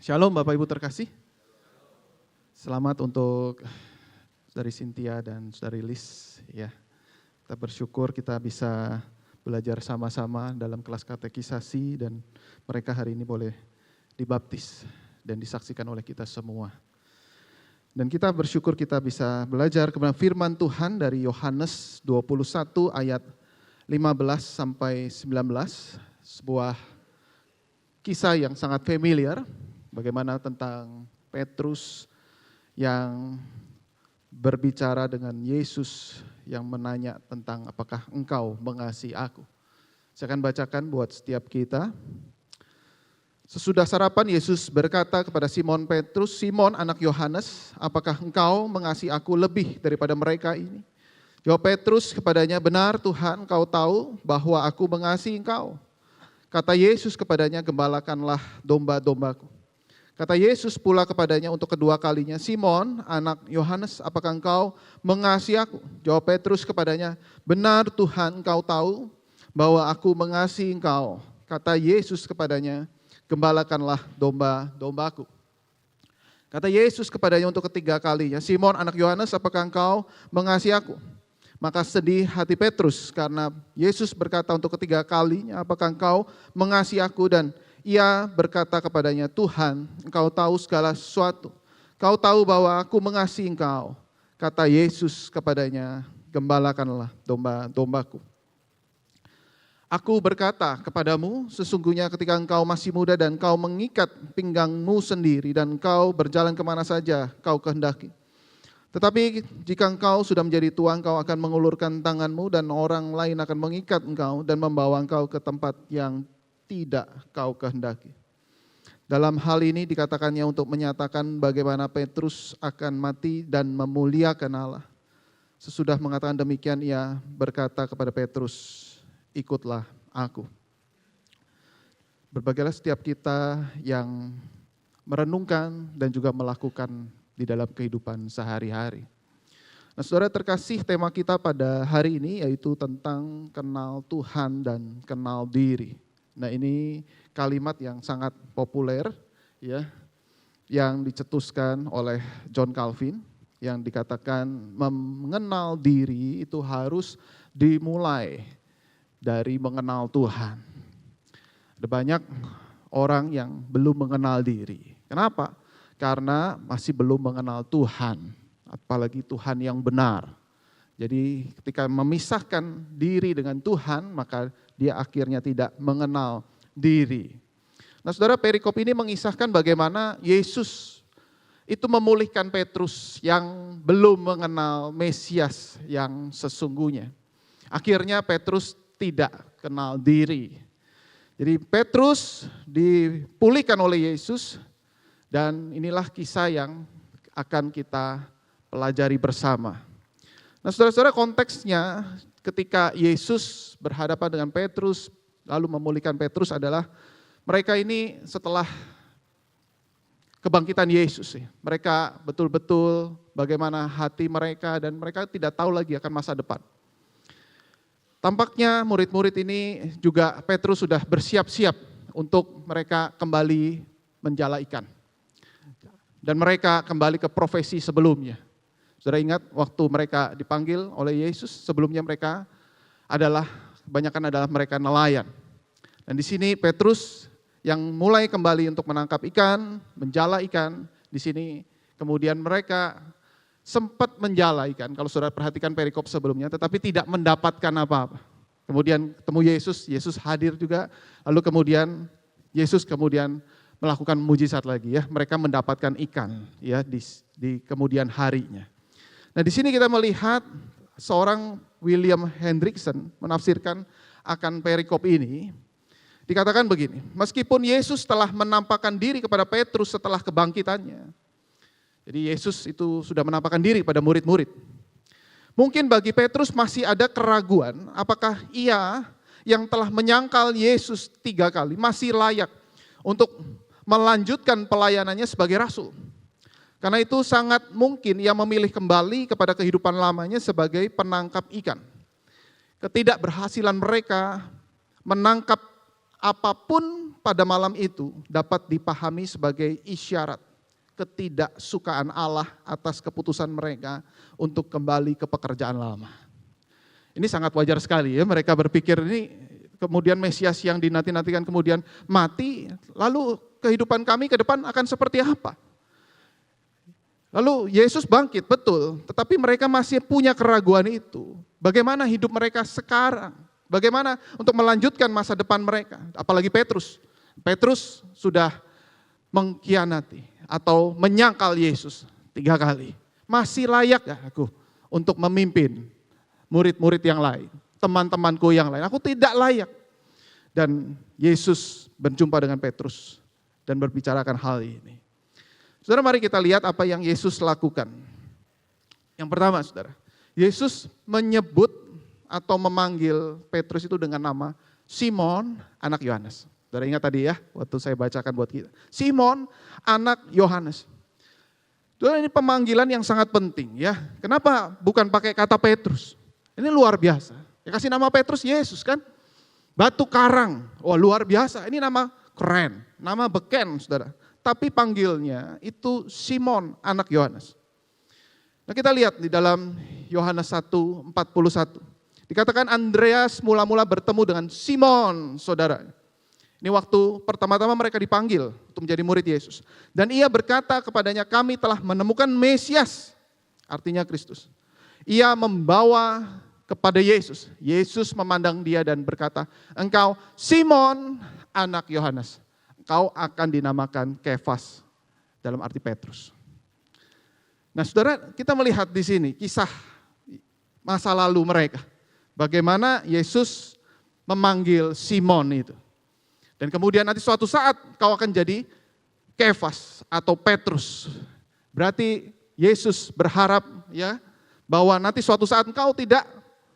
Shalom Bapak Ibu terkasih. Selamat untuk Saudari Cynthia dan Saudari Liz. Ya, kita bersyukur kita bisa belajar sama-sama dalam kelas katekisasi dan mereka hari ini boleh dibaptis dan disaksikan oleh kita semua. Dan kita bersyukur kita bisa belajar kebenaran firman Tuhan dari Yohanes 21 ayat 15 sampai 19, sebuah kisah yang sangat familiar, bagaimana tentang Petrus yang berbicara dengan Yesus yang menanya tentang apakah engkau mengasihi aku. Saya akan bacakan buat setiap kita. Sesudah sarapan Yesus berkata kepada Simon Petrus, "Simon anak Yohanes, apakah engkau mengasihi aku lebih daripada mereka ini?" Jawab Petrus kepadanya, "Benar Tuhan, engkau tahu bahwa aku mengasihi engkau." Kata Yesus kepadanya, "Gembalakanlah domba-dombaku." Kata Yesus pula kepadanya untuk kedua kalinya, "Simon, anak Yohanes, apakah engkau mengasihi aku?" Jawab Petrus kepadanya, "Benar Tuhan, engkau tahu bahwa aku mengasihi engkau." Kata Yesus kepadanya, "Gembalakanlah domba-dombaku." Kata Yesus kepadanya untuk ketiga kalinya, "Simon, anak Yohanes, apakah engkau mengasihi aku?" Maka sedih hati Petrus karena Yesus berkata untuk ketiga kalinya, "Apakah engkau mengasihi aku?" Dan ia berkata kepadanya, "Tuhan, engkau tahu segala sesuatu. Kau tahu bahwa aku mengasihi engkau." Kata Yesus kepadanya, "Gembalakanlah domba-dombaku. Aku berkata kepadamu, sesungguhnya ketika engkau masih muda dan kau mengikat pinggangmu sendiri dan engkau berjalan kemana saja kau kehendaki. Tetapi jika engkau sudah menjadi tua, engkau akan mengulurkan tanganmu dan orang lain akan mengikat engkau dan membawa engkau ke tempat yang tidak kau kehendaki." Dalam hal ini dikatakannya untuk menyatakan bagaimana Petrus akan mati dan memuliakan Allah. Sesudah mengatakan demikian, ia berkata kepada Petrus, "Ikutlah aku." Berbahagialah setiap kita yang merenungkan dan juga melakukan di dalam kehidupan sehari-hari. Nah, saudara terkasih, tema kita pada hari ini yaitu tentang kenal Tuhan dan kenal diri. Nah, ini kalimat yang sangat populer ya, yang dicetuskan oleh John Calvin, yang dikatakan mengenal diri itu harus dimulai dari mengenal Tuhan. Ada banyak orang yang belum mengenal diri. Kenapa? Karena masih belum mengenal Tuhan, apalagi Tuhan yang benar. Jadi ketika memisahkan diri dengan Tuhan, maka dia akhirnya tidak mengenal diri. Nah, saudara, perikop ini mengisahkan bagaimana Yesus itu memulihkan Petrus yang belum mengenal Mesias yang sesungguhnya. Akhirnya Petrus tidak kenal diri. Jadi Petrus dipulihkan oleh Yesus. Dan inilah kisah yang akan kita pelajari bersama. Nah, saudara-saudara, konteksnya ketika Yesus berhadapan dengan Petrus, lalu memulihkan Petrus adalah mereka ini setelah kebangkitan Yesus. Mereka betul-betul bagaimana hati mereka dan mereka tidak tahu lagi akan masa depan. Tampaknya murid-murid ini juga Petrus sudah bersiap-siap untuk mereka kembali menjala ikan. Dan mereka kembali ke profesi sebelumnya. Saudara ingat waktu mereka dipanggil oleh Yesus, sebelumnya mereka kebanyakan adalah mereka nelayan. Dan di sini Petrus yang mulai kembali untuk menangkap ikan, menjala ikan. Di sini kemudian mereka sempat menjala ikan, kalau saudara perhatikan perikop sebelumnya, tetapi tidak mendapatkan apa-apa. Kemudian ketemu Yesus hadir juga, lalu kemudian Yesus melakukan mujizat lagi ya, mereka mendapatkan ikan ya di kemudian harinya. Nah, di sini kita melihat seorang William Hendriksen menafsirkan akan perikop ini. Dikatakan begini, meskipun Yesus telah menampakkan diri kepada Petrus setelah kebangkitannya. Jadi Yesus itu sudah menampakkan diri kepada murid-murid. Mungkin bagi Petrus masih ada keraguan apakah ia yang telah menyangkal Yesus 3 kali masih layak untuk melanjutkan pelayanannya sebagai rasul. Karena itu sangat mungkin ia memilih kembali kepada kehidupan lamanya sebagai penangkap ikan. Ketidakberhasilan mereka menangkap apapun pada malam itu dapat dipahami sebagai isyarat ketidaksukaan Allah atas keputusan mereka untuk kembali ke pekerjaan lama. Ini sangat wajar sekali ya, mereka berpikir ini kemudian Mesias yang dinanti-nantikan kemudian mati, lalu kehidupan kami ke depan akan seperti apa? Lalu Yesus bangkit, betul, tetapi mereka masih punya keraguan itu. Bagaimana hidup mereka sekarang? Bagaimana untuk melanjutkan masa depan mereka? Apalagi Petrus. Petrus sudah mengkhianati atau menyangkal Yesus 3 kali. Masih layak gak aku untuk memimpin murid-murid yang lain, teman-temanku yang lain? Aku tidak layak. Dan Yesus berjumpa dengan Petrus dan berbicarakan hal ini. Saudara, mari kita lihat apa yang Yesus lakukan. Yang pertama, saudara, Yesus menyebut atau memanggil Petrus itu dengan nama Simon, anak Yohanes. Saudara ingat tadi ya, waktu saya bacakan buat kita. Simon, anak Yohanes. Saudara, ini pemanggilan yang sangat penting ya. Kenapa bukan pakai kata Petrus? Ini luar biasa. Ya, kasih nama Petrus Yesus kan. Batu karang, wah luar biasa. Ini nama keren, nama beken saudara. Tapi panggilnya itu Simon, anak Yohanes. Nah kita lihat di dalam Yohanes 1:41. Dikatakan Andreas mula-mula bertemu dengan Simon, saudara. Ini waktu pertama-tama mereka dipanggil untuk menjadi murid Yesus. Dan ia berkata kepadanya, kami telah menemukan Mesias, artinya Kristus. Ia membawa kepada Yesus. Yesus memandang dia dan berkata, engkau Simon, anak Yohanes. Kau akan dinamakan Kefas, dalam arti Petrus. Nah saudara, kita melihat di sini kisah masa lalu mereka. Bagaimana Yesus memanggil Simon itu. Dan kemudian nanti suatu saat kau akan jadi Kefas atau Petrus. Berarti Yesus berharap ya bahwa nanti suatu saat engkau tidak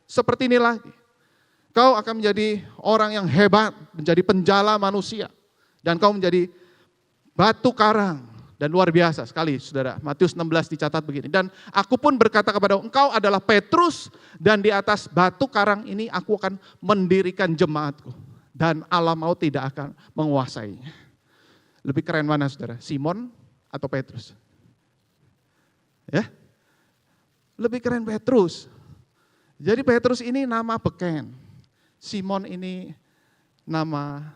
seperti ini lagi. Kau akan menjadi orang yang hebat, menjadi penjala manusia. Dan kau menjadi batu karang. Dan luar biasa sekali saudara. Matius 16 dicatat begini. Dan aku pun berkata kepada engkau adalah Petrus. Dan di atas batu karang ini aku akan mendirikan jemaatku. Dan Allah maut tidak akan menguasainya. Lebih keren mana saudara? Simon atau Petrus? Ya? Lebih keren Petrus. Jadi Petrus ini nama beken. Simon ini nama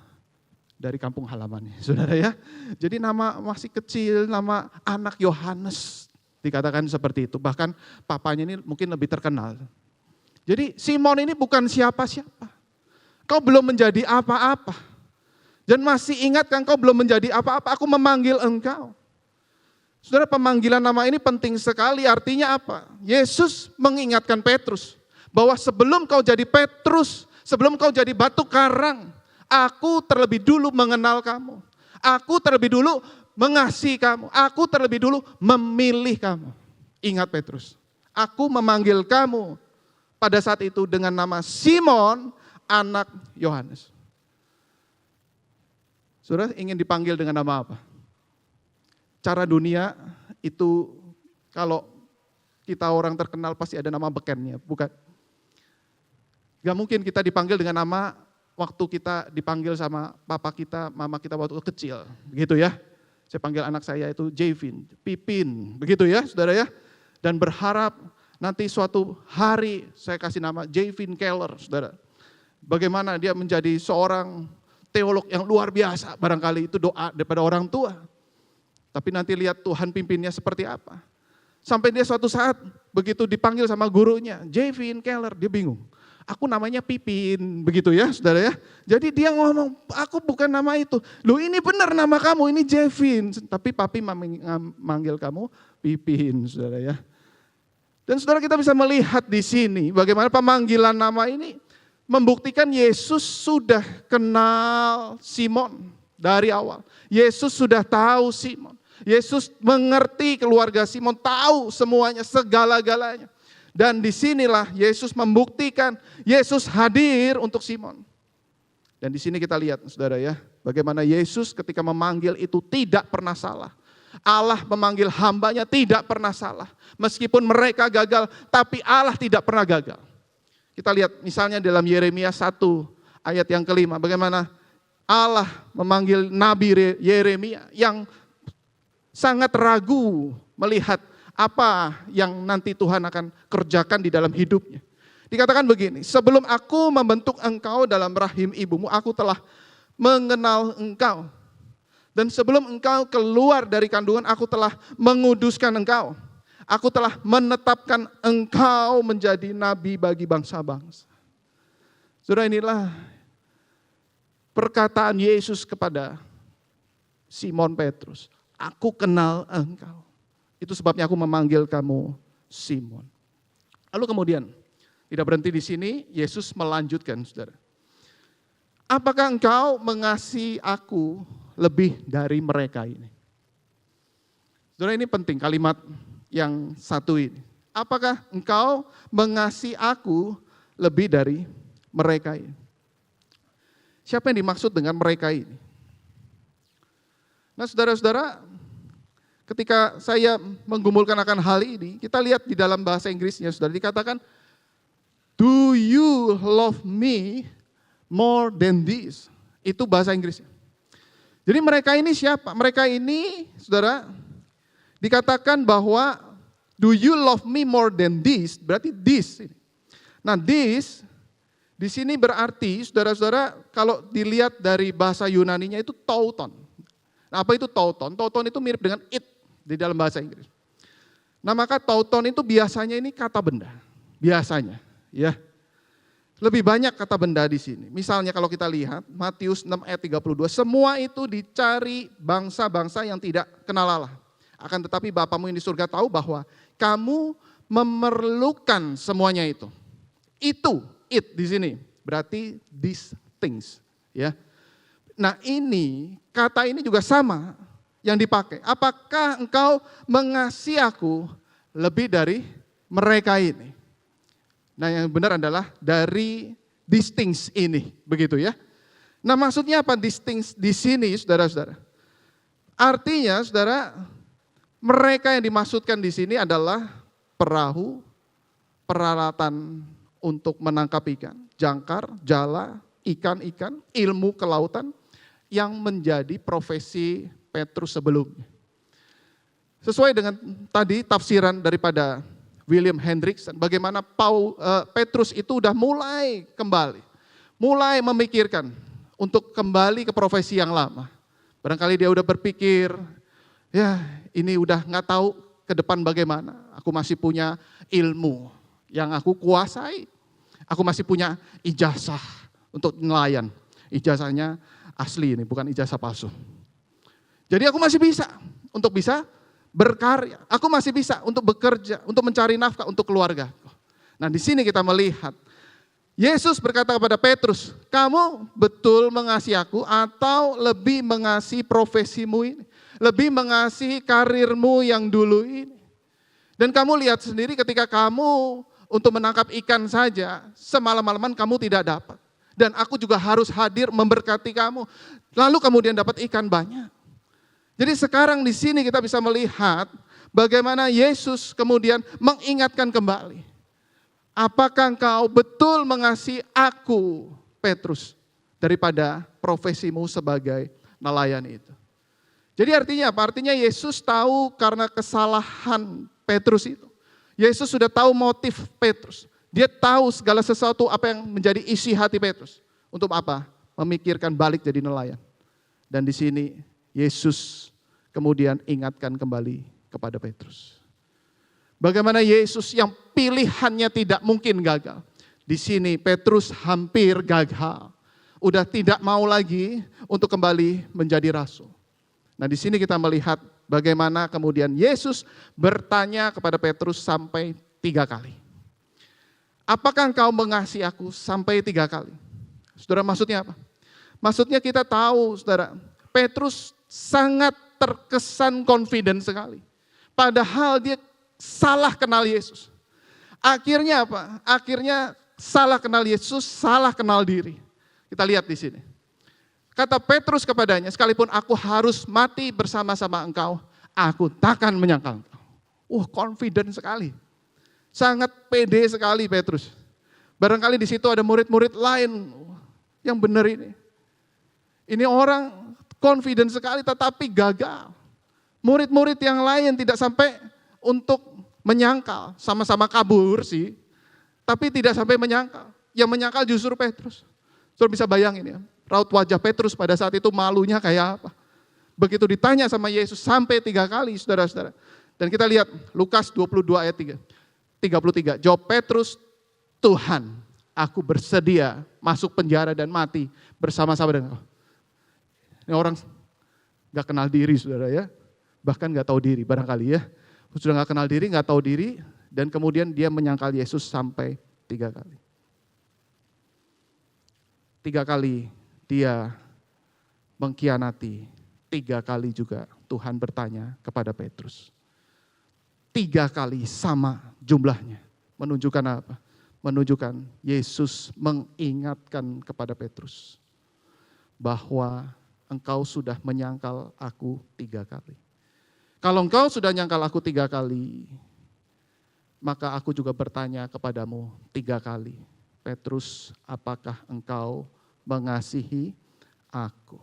dari kampung halamannya, saudara ya. Jadi nama masih kecil, nama anak Yohanes, dikatakan seperti itu. Bahkan papanya ini mungkin lebih terkenal. Jadi Simon ini bukan siapa-siapa. Kau belum menjadi apa-apa. Dan masih ingat kan kau belum menjadi apa-apa, aku memanggil engkau. Saudara, pemanggilan nama ini penting sekali, artinya apa? Yesus mengingatkan Petrus, bahwa sebelum kau jadi Petrus, sebelum kau jadi batu karang, aku terlebih dulu mengenal kamu. Aku terlebih dulu mengasihi kamu. Aku terlebih dulu memilih kamu. Ingat Petrus, aku memanggil kamu pada saat itu dengan nama Simon, anak Yohanes. Saudara ingin dipanggil dengan nama apa? Cara dunia itu kalau kita orang terkenal pasti ada nama bekennya, bukan? Gak mungkin kita dipanggil dengan nama waktu kita dipanggil sama papa kita, mama kita waktu kecil, begitu ya. Saya panggil anak saya itu Javin, Pipin, begitu ya saudara ya. Dan berharap nanti suatu hari saya kasih nama Javin Keller, saudara. Bagaimana dia menjadi seorang teolog yang luar biasa, barangkali itu doa daripada orang tua. Tapi nanti lihat Tuhan pimpinnya seperti apa. Sampai dia suatu saat begitu dipanggil sama gurunya, Javin Keller, dia bingung. Aku namanya Pipin, begitu ya saudara ya. Jadi dia ngomong, aku bukan nama itu. Loh ini benar nama kamu, ini Javin. Tapi papi manggil kamu Pipin, saudara ya. Dan saudara kita bisa melihat di sini bagaimana pemanggilan nama ini membuktikan Yesus sudah kenal Simon dari awal. Yesus sudah tahu Simon. Yesus mengerti keluarga Simon, tahu semuanya, segala-galanya. Dan disinilah Yesus membuktikan, Yesus hadir untuk Simon. Dan di sini kita lihat saudara ya, bagaimana Yesus ketika memanggil itu tidak pernah salah. Allah memanggil hambanya tidak pernah salah. Meskipun mereka gagal, tapi Allah tidak pernah gagal. Kita lihat misalnya dalam Yeremia 1 ayat yang kelima, bagaimana Allah memanggil Nabi Yeremia yang sangat ragu melihat apa yang nanti Tuhan akan kerjakan di dalam hidupnya. Dikatakan begini, sebelum aku membentuk engkau dalam rahim ibumu, aku telah mengenal engkau. Dan sebelum engkau keluar dari kandungan, aku telah menguduskan engkau. Aku telah menetapkan engkau menjadi nabi bagi bangsa-bangsa. Saudara, inilah perkataan Yesus kepada Simon Petrus. Aku kenal engkau. Itu sebabnya aku memanggil kamu Simon. Lalu kemudian, tidak berhenti di sini, Yesus melanjutkan, saudara. Apakah engkau mengasihi aku lebih dari mereka ini? Saudara, ini penting kalimat yang satu ini. Apakah engkau mengasihi aku lebih dari mereka ini? Siapa yang dimaksud dengan mereka ini? Nah, saudara-saudara, ketika saya menggumulkan akan hal ini, kita lihat di dalam bahasa Inggrisnya, saudara, dikatakan, do you love me more than this? Itu bahasa Inggrisnya. Jadi mereka ini siapa? Mereka ini, saudara, dikatakan bahwa do you love me more than this? Berarti this. Nah, this di sini berarti, saudara-saudara, kalau dilihat dari bahasa Yunaninya itu tauton. Nah, apa itu tauton? Tauton itu mirip dengan it di dalam bahasa Inggris. Nah, maka tauton itu biasanya ini kata benda. Biasanya, ya. Lebih banyak kata benda di sini. Misalnya kalau kita lihat Matius 6 ayat 32, semua itu dicari bangsa-bangsa yang tidak kenal Allah. Akan tetapi Bapamu yang di surga tahu bahwa kamu memerlukan semuanya itu. Itu, it di sini, berarti these things. Ya. Nah, ini, kata ini juga sama yang dipakai. Apakah engkau mengasihi aku lebih dari mereka ini? Nah, yang benar adalah dari these things ini, begitu ya. Nah, maksudnya apa these things di sini, saudara-saudara? Artinya, saudara, mereka yang dimaksudkan di sini adalah perahu, peralatan untuk menangkap ikan, jangkar, jala, ikan-ikan, ilmu kelautan yang menjadi profesi Petrus sebelumnya. Sesuai dengan tadi tafsiran daripada William Hendriksen, bagaimana Petrus itu udah mulai kembali, mulai memikirkan untuk kembali ke profesi yang lama. Barangkali dia udah berpikir, ya ini udah nggak tahu ke depan bagaimana. Aku masih punya ilmu yang aku kuasai. Aku masih punya ijazah untuk nelayan. Ijazahnya asli ini, bukan ijazah palsu. Jadi aku masih bisa untuk bisa berkarya. Aku masih bisa untuk bekerja, untuk mencari nafkah untuk keluarga. Nah, di sini kita melihat Yesus berkata kepada Petrus, kamu betul mengasihi aku atau lebih mengasihi profesimu ini? Lebih mengasihi karirmu yang dulu ini? Dan kamu lihat sendiri ketika kamu untuk menangkap ikan saja, semalam-malaman kamu tidak dapat. Dan aku juga harus hadir memberkati kamu. Lalu kemudian dapat ikan banyak. Jadi sekarang di sini kita bisa melihat bagaimana Yesus kemudian mengingatkan kembali. Apakah engkau betul mengasihi aku, Petrus, daripada profesimu sebagai nelayan itu? Jadi artinya apa? Artinya Yesus tahu karena kesalahan Petrus itu. Yesus sudah tahu motif Petrus. Dia tahu segala sesuatu apa yang menjadi isi hati Petrus. Untuk apa? Memikirkan balik jadi nelayan. Dan di sini Yesus kemudian ingatkan kembali kepada Petrus. Bagaimana Yesus yang pilihannya tidak mungkin gagal. Di sini Petrus hampir gagal. Udah tidak mau lagi untuk kembali menjadi rasul. Nah, di sini kita melihat bagaimana kemudian Yesus bertanya kepada Petrus sampai 3 kali. Apakah engkau mengasihi aku sampai 3 kali? Saudara, maksudnya apa? Maksudnya kita tahu, saudara, Petrus sangat terkesan confident sekali. Padahal dia salah kenal Yesus. Akhirnya apa? Akhirnya salah kenal Yesus, salah kenal diri. Kita lihat di sini. Kata Petrus kepadanya, sekalipun aku harus mati bersama-sama engkau, aku takkan menyangkal engkau. Confident sekali. Sangat pede sekali Petrus. Barangkali di situ ada murid-murid lain yang benar ini. Ini orang confident sekali tetapi gagal. Murid-murid yang lain tidak sampai untuk menyangkal. Sama-sama kabur sih, tapi tidak sampai menyangkal. Yang menyangkal justru Petrus. Saudara bisa bayangin ya, raut wajah Petrus pada saat itu malunya kayak apa. Begitu ditanya sama Yesus sampai 3 kali saudara-saudara. Dan kita lihat Lukas 22 ayat 33. Jawab Petrus, Tuhan, aku bersedia masuk penjara dan mati bersama-sama dengan Kau. Ini orang gak kenal diri saudara ya. Bahkan gak tahu diri barangkali ya. Sudah gak kenal diri, gak tahu diri. Dan kemudian dia menyangkal Yesus sampai 3 kali. 3 kali dia mengkhianati. 3 kali juga Tuhan bertanya kepada Petrus. 3 kali sama jumlahnya. Menunjukkan apa? Menunjukkan Yesus mengingatkan kepada Petrus. Bahwa engkau sudah menyangkal aku 3 kali. Kalau engkau sudah nyangkal aku 3 kali, maka aku juga bertanya kepadamu 3 kali. Petrus, apakah engkau mengasihi aku?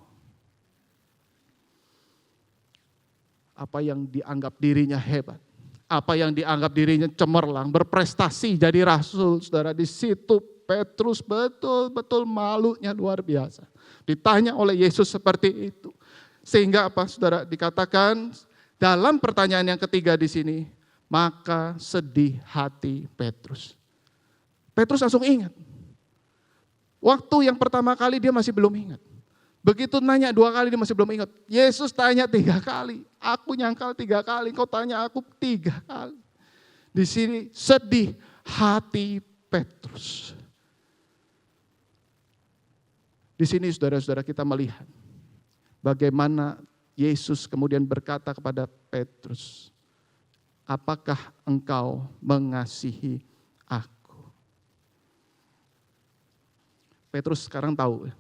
Apa yang dianggap dirinya hebat, apa yang dianggap dirinya cemerlang, berprestasi jadi rasul, saudara, di situ Petrus betul-betul malunya luar biasa. Ditanya oleh Yesus seperti itu. Sehingga apa saudara, dikatakan dalam pertanyaan yang ketiga di sini, maka sedih hati Petrus. Petrus langsung ingat. Waktu yang pertama kali dia masih belum ingat. Begitu nanya 2 kali dia masih belum ingat. Yesus tanya 3 kali. Aku nyangkal 3 kali, kau tanya aku 3 kali. Di sini sedih hati Petrus. Di sini saudara-saudara kita melihat bagaimana Yesus kemudian berkata kepada Petrus, apakah engkau mengasihi aku? Petrus sekarang tahu,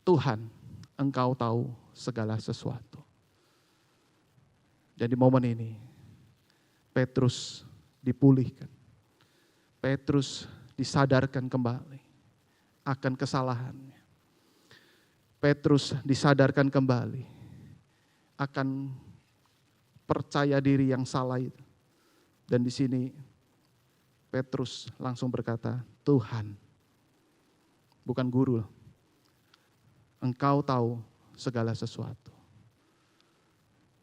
Tuhan, engkau tahu segala sesuatu. Dan di momen ini, Petrus dipulihkan. Petrus disadarkan kembali akan kesalahannya. Petrus disadarkan kembali akan percaya diri yang salah itu. Dan di sini Petrus langsung berkata, Tuhan, bukan guru, engkau tahu segala sesuatu.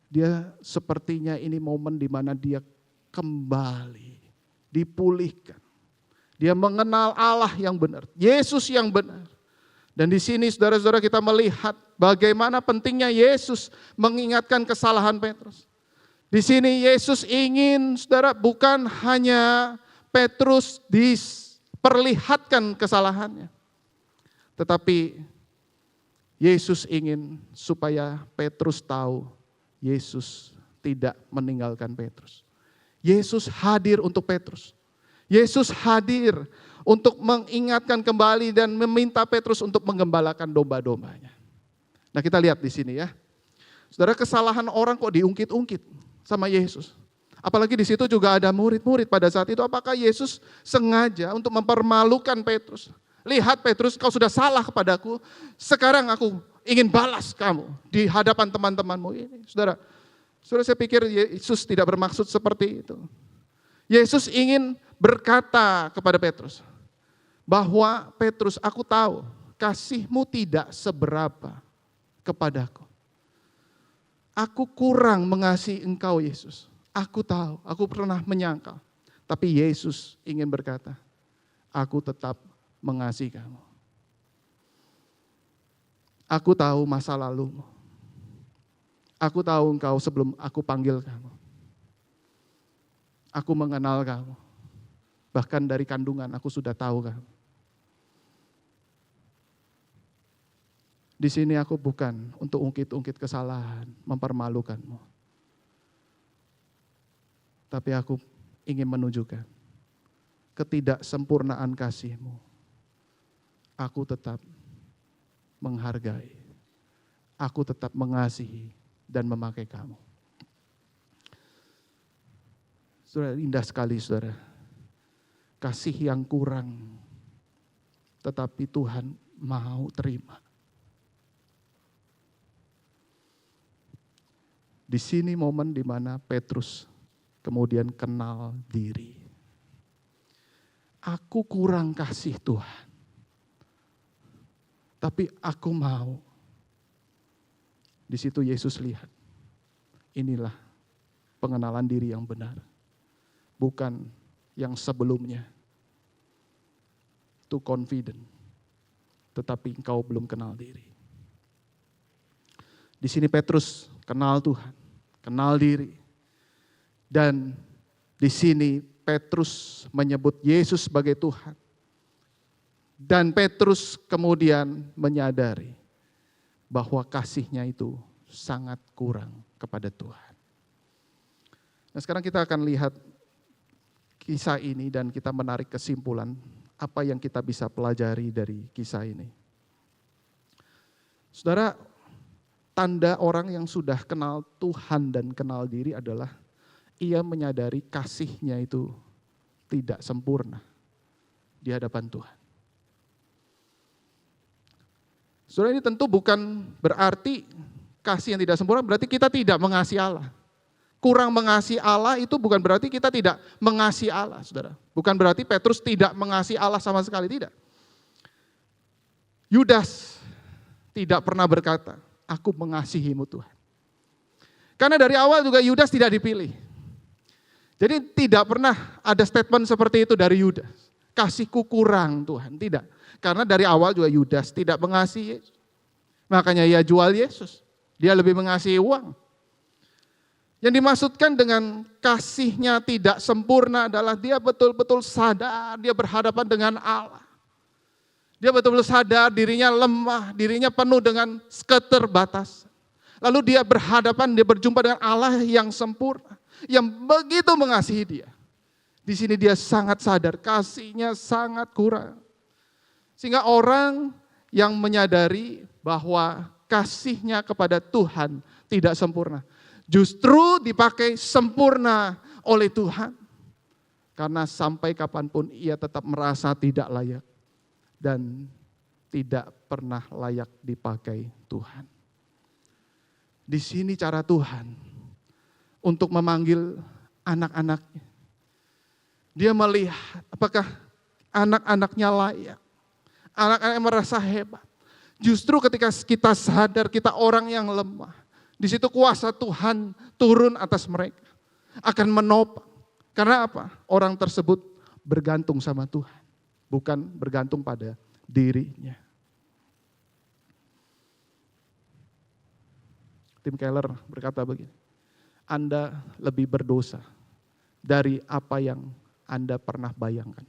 Dia sepertinya ini momen di mana dia kembali, dipulihkan. Dia mengenal Allah yang benar, Yesus yang benar. Dan di sini saudara-saudara kita melihat bagaimana pentingnya Yesus mengingatkan kesalahan Petrus. Di sini Yesus ingin saudara bukan hanya Petrus diperlihatkan kesalahannya. Tetapi Yesus ingin supaya Petrus tahu Yesus tidak meninggalkan Petrus. Yesus hadir untuk Petrus. Yesus hadir untuk mengingatkan kembali dan meminta Petrus untuk menggembalakan domba-dombanya. Nah kita lihat di sini ya. Saudara, kesalahan orang kok diungkit-ungkit sama Yesus. Apalagi di situ juga ada murid-murid pada saat itu. Apakah Yesus sengaja untuk mempermalukan Petrus? Lihat Petrus, kau sudah salah kepadaku. Sekarang aku ingin balas kamu di hadapan teman-temanmu ini. Saudara, saya pikir Yesus tidak bermaksud seperti itu. Yesus ingin berkata kepada Petrus, bahwa Petrus, aku tahu kasihmu tidak seberapa kepadaku. Aku kurang mengasihi engkau Yesus. Aku tahu, aku pernah menyangkal. Tapi Yesus ingin berkata, aku tetap mengasihi kamu. Aku tahu masa lalumu. Aku tahu engkau sebelum aku panggil kamu. Aku mengenal kamu. Bahkan dari kandungan aku sudah tahu kamu. Di sini aku bukan untuk ungkit-ungkit kesalahan, mempermalukanmu. Tapi aku ingin menunjukkan ketidaksempurnaan kasih-Mu. Aku tetap menghargai, aku tetap mengasihi dan memakai kamu. Saudara, indah sekali saudara. Kasih yang kurang, tetapi Tuhan mau terima. Di sini momen di mana Petrus kemudian kenal diri. Aku kurang kasih Tuhan, tapi aku mau. Di situ Yesus lihat, inilah pengenalan diri yang benar, bukan yang sebelumnya. Too confident, tetapi engkau belum kenal diri. Di sini Petrus kenal Tuhan, kenal diri. Dan di sini Petrus menyebut Yesus sebagai Tuhan. Dan Petrus kemudian menyadari bahwa kasihnya itu sangat kurang kepada Tuhan. Nah, sekarang kita akan lihat kisah ini dan kita menarik kesimpulan apa yang kita bisa pelajari dari kisah ini. Saudara, tanda orang yang sudah kenal Tuhan dan kenal diri adalah ia menyadari kasihnya itu tidak sempurna di hadapan Tuhan. Saudara, ini tentu bukan berarti kasih yang tidak sempurna, berarti kita tidak mengasihi Allah. Kurang mengasihi Allah itu bukan berarti kita tidak mengasihi Allah, saudara. Bukan berarti Petrus tidak mengasihi Allah sama sekali, tidak. Yudas tidak pernah berkata, aku mengasihimu Tuhan. Karena dari awal juga Yudas tidak dipilih. Jadi tidak pernah ada statement seperti itu dari Yudas. Kasihku kurang Tuhan, tidak. Karena dari awal juga Yudas tidak mengasihi Yesus. Makanya ia jual Yesus. Dia lebih mengasihi uang. Yang dimaksudkan dengan kasihnya tidak sempurna adalah dia betul-betul sadar dia berhadapan dengan Allah. Dia betul-betul sadar dirinya lemah, dirinya penuh dengan keterbatasan. Lalu dia berhadapan, dia berjumpa dengan Allah yang sempurna, yang begitu mengasihi dia. Di sini dia sangat sadar kasihnya sangat kurang. Sehingga orang yang menyadari bahwa kasihnya kepada Tuhan tidak sempurna, justru dipakai sempurna oleh Tuhan. Karena sampai kapanpun ia tetap merasa tidak layak dan tidak pernah layak dipakai Tuhan. Di sini cara Tuhan untuk memanggil anak-anaknya. Dia melihat apakah anak-anaknya layak. Anak-anak merasa hebat. Justru ketika kita sadar kita orang yang lemah, di situ kuasa Tuhan turun atas mereka. Akan menopang. Karena apa? Orang tersebut bergantung sama Tuhan. Bukan bergantung pada dirinya. Tim Keller berkata begini, Anda lebih berdosa dari apa yang Anda pernah bayangkan.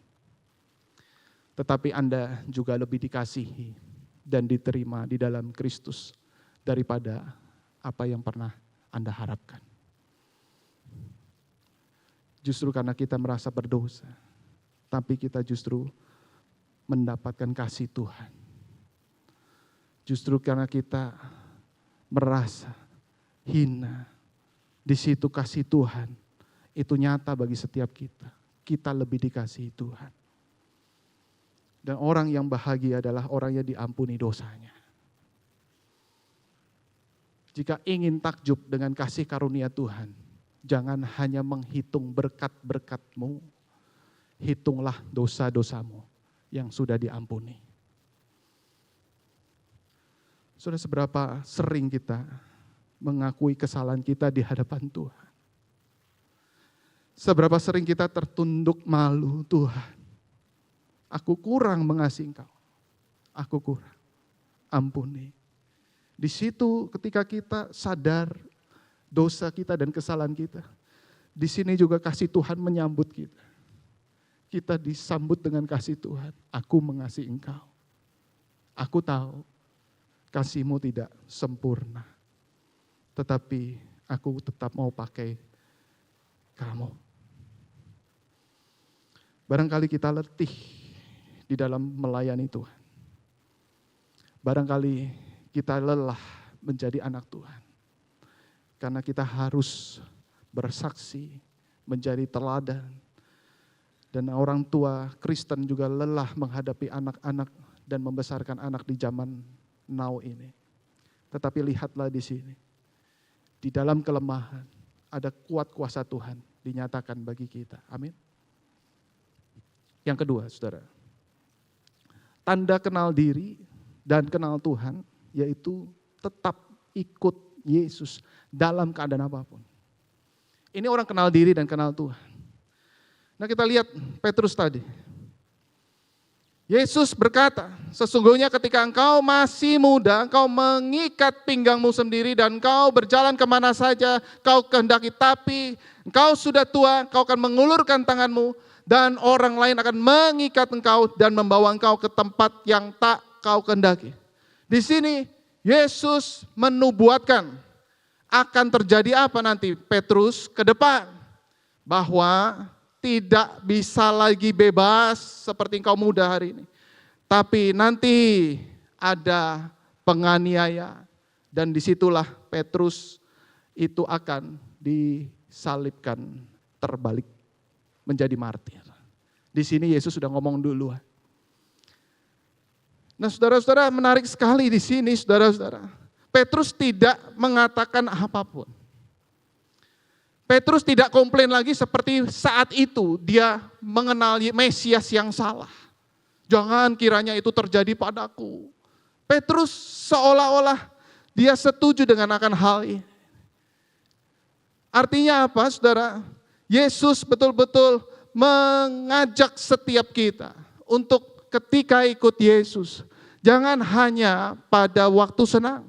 Tetapi Anda juga lebih dikasihi dan diterima di dalam Kristus daripada apa yang pernah Anda harapkan. Justru karena kita merasa berdosa, tapi kita justru mendapatkan kasih Tuhan. Justru karena kita merasa hina, di situ kasih Tuhan itu nyata bagi setiap kita. Kita lebih dikasihi Tuhan. Dan orang yang bahagia adalah orang yang diampuni dosanya. Jika ingin takjub dengan kasih karunia Tuhan, jangan hanya menghitung berkat-berkat-mu, hitunglah dosa-dosamu yang sudah diampuni. Sudah seberapa sering kita mengakui kesalahan kita di hadapan Tuhan. Seberapa sering kita tertunduk malu, Tuhan. Aku kurang mengasihi Engkau. Aku kurang. Ampuni. Di situ ketika kita sadar dosa kita dan kesalahan kita, di sini juga kasih Tuhan menyambut kita. Kita disambut dengan kasih Tuhan. Aku mengasihi Engkau. Aku tahu kasih-Mu tidak sempurna. Tetapi aku tetap mau pakai kamu. Barangkali kita letih di dalam melayani Tuhan. Barangkali kita lelah menjadi anak Tuhan. Karena kita harus bersaksi, menjadi teladan. Dan orang tua Kristen juga lelah menghadapi anak-anak dan membesarkan anak di zaman now ini. Tetapi lihatlah di sini. Di dalam kelemahan ada kuat kuasa Tuhan dinyatakan bagi kita. Amin. Yang kedua, saudara. Tanda kenal diri dan kenal Tuhan yaitu tetap ikut Yesus dalam keadaan apapun. Ini orang kenal diri dan kenal Tuhan. Nah kita lihat Petrus tadi. Yesus berkata, sesungguhnya ketika engkau masih muda, engkau mengikat pinggangmu sendiri dan engkau berjalan kemana saja kau kehendaki. Tapi engkau sudah tua, engkau akan mengulurkan tanganmu dan orang lain akan mengikat engkau dan membawa engkau ke tempat yang tak kau kehendaki. Di sini Yesus menubuatkan akan terjadi apa nanti Petrus ke depan. Bahwa tidak bisa lagi bebas seperti engkau muda hari ini. Tapi nanti ada penganiaya dan disitulah Petrus itu akan disalibkan terbalik menjadi martir. Di sini Yesus sudah ngomong duluan. Nah saudara-saudara menarik sekali di sini saudara-saudara. Petrus tidak mengatakan apapun. Petrus tidak komplain lagi seperti saat itu dia mengenal Mesias yang salah. Jangan kiranya itu terjadi padaku. Petrus seolah-olah dia setuju dengan akan hal ini. Artinya apa saudara? Yesus betul-betul mengajak setiap kita untuk ketika ikut Yesus. Jangan hanya pada waktu senang.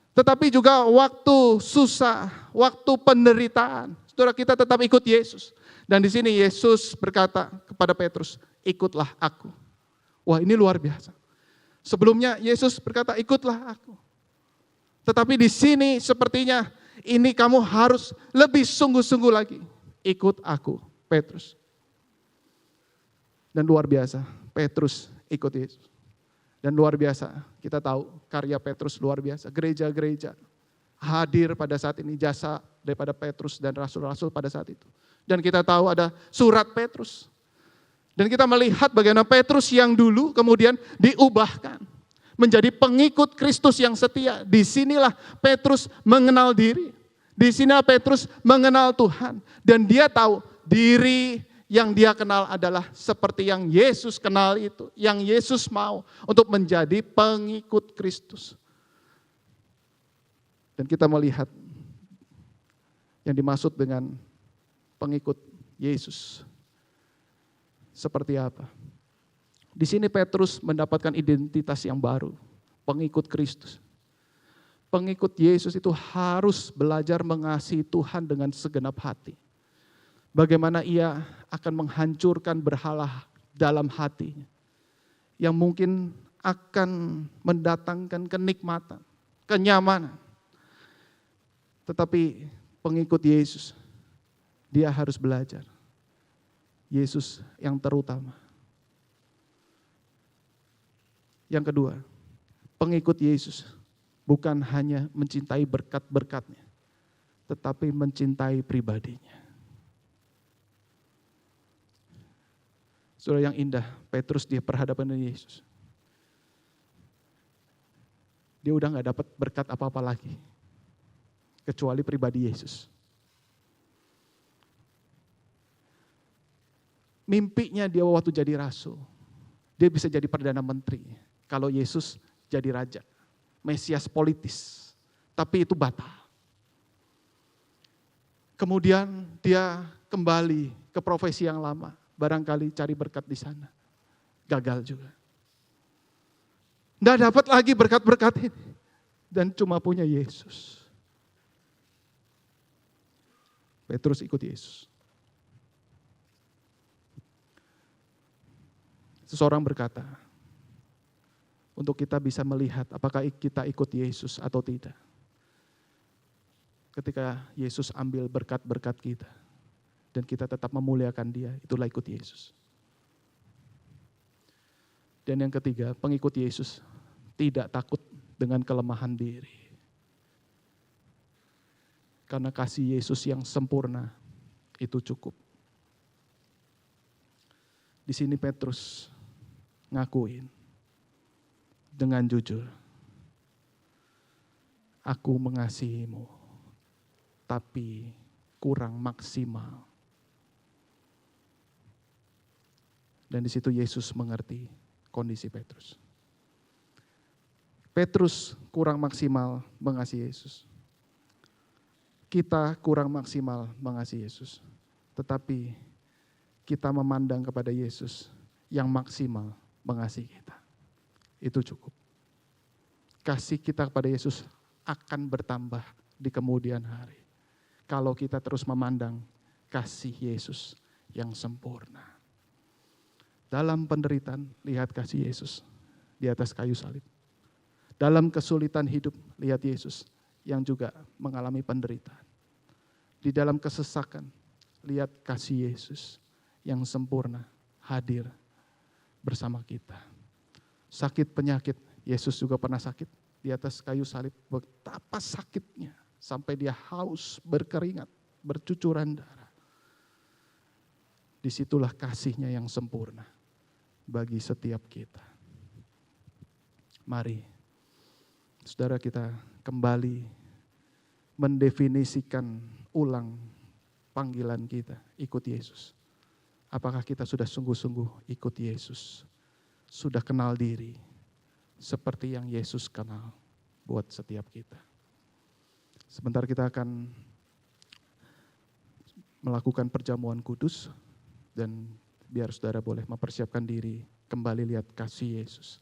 Tetapi juga waktu susah, waktu penderitaan. Saudara kita tetap ikut Yesus. Dan di sini Yesus berkata kepada Petrus, ikutlah aku. Wah ini luar biasa. Sebelumnya Yesus berkata, ikutlah aku. Tetapi di sini sepertinya ini kamu harus lebih sungguh-sungguh lagi. Ikut aku, Petrus. Dan luar biasa, Petrus ikut Yesus. Dan luar biasa, kita tahu karya Petrus luar biasa. Gereja-gereja hadir pada saat ini, jasa daripada Petrus dan rasul-rasul pada saat itu. Dan kita tahu ada surat Petrus. Dan kita melihat bagaimana Petrus yang dulu kemudian diubahkan menjadi pengikut Kristus yang setia. Disinilah Petrus mengenal diri. Disinilah Petrus mengenal Tuhan. Dan dia tahu diri yang dia kenal adalah seperti yang Yesus kenal itu. Yang Yesus mau untuk menjadi pengikut Kristus. Dan kita melihat yang dimaksud dengan pengikut Yesus. Seperti apa? Di sini Petrus mendapatkan identitas yang baru. Pengikut Kristus. Pengikut Yesus itu harus belajar mengasihi Tuhan dengan segenap hati. Bagaimana ia akan menghancurkan berhala dalam hatinya. Yang mungkin akan mendatangkan kenikmatan, kenyamanan. Tetapi pengikut Yesus, dia harus belajar. Yesus yang terutama. Yang kedua, pengikut Yesus bukan hanya mencintai berkat-berkatnya, tetapi mencintai pribadinya. Saudara yang indah, Petrus dia berhadapan dengan Yesus. Dia udah gak dapat berkat apa-apa lagi. Kecuali pribadi Yesus. Mimpinya dia waktu jadi rasul. Dia bisa jadi Perdana Menteri. Kalau Yesus jadi raja. Mesias politis. Tapi itu batal. Kemudian dia kembali ke profesi yang lama. Barangkali cari berkat di sana. Gagal juga. Nggak dapat lagi berkat-berkat ini. Dan cuma punya Yesus. Petrus ikut Yesus. Seseorang berkata, untuk kita bisa melihat apakah kita ikut Yesus atau tidak. Ketika Yesus ambil berkat-berkat kita. Dan kita tetap memuliakan dia, itulah ikut Yesus. Dan yang ketiga, pengikut Yesus tidak takut dengan kelemahan diri. Karena kasih Yesus yang sempurna, itu cukup. Di sini Petrus ngakuin dengan jujur, aku mengasihimu, tapi kurang maksimal. Dan di situ Yesus mengerti kondisi Petrus. Petrus kurang maksimal mengasihi Yesus. Kita kurang maksimal mengasihi Yesus. Tetapi kita memandang kepada Yesus yang maksimal mengasihi kita. Itu cukup. Kasih kita kepada Yesus akan bertambah di kemudian hari. Kalau kita terus memandang kasih Yesus yang sempurna. Dalam penderitaan, lihat kasih Yesus di atas kayu salib. Dalam kesulitan hidup, lihat Yesus yang juga mengalami penderitaan. Di dalam kesesakan, lihat kasih Yesus yang sempurna hadir bersama kita. Sakit penyakit, Yesus juga pernah sakit di atas kayu salib. Betapa sakitnya sampai dia haus, berkeringat, bercucuran darah. Disitulah kasihnya yang sempurna bagi setiap kita. Mari, saudara, kita kembali mendefinisikan ulang panggilan kita, ikut Yesus. Apakah kita sudah sungguh-sungguh ikut Yesus? Sudah kenal diri seperti yang Yesus kenal buat setiap kita. Sebentar kita akan melakukan perjamuan kudus dan biar saudara boleh mempersiapkan diri kembali lihat kasih Yesus.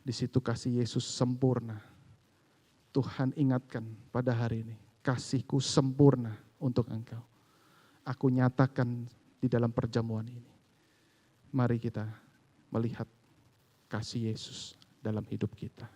Di situ kasih Yesus sempurna. Tuhan ingatkan pada hari ini, kasihku sempurna untuk engkau. Aku nyatakan di dalam perjamuan ini. Mari kita melihat kasih Yesus dalam hidup kita.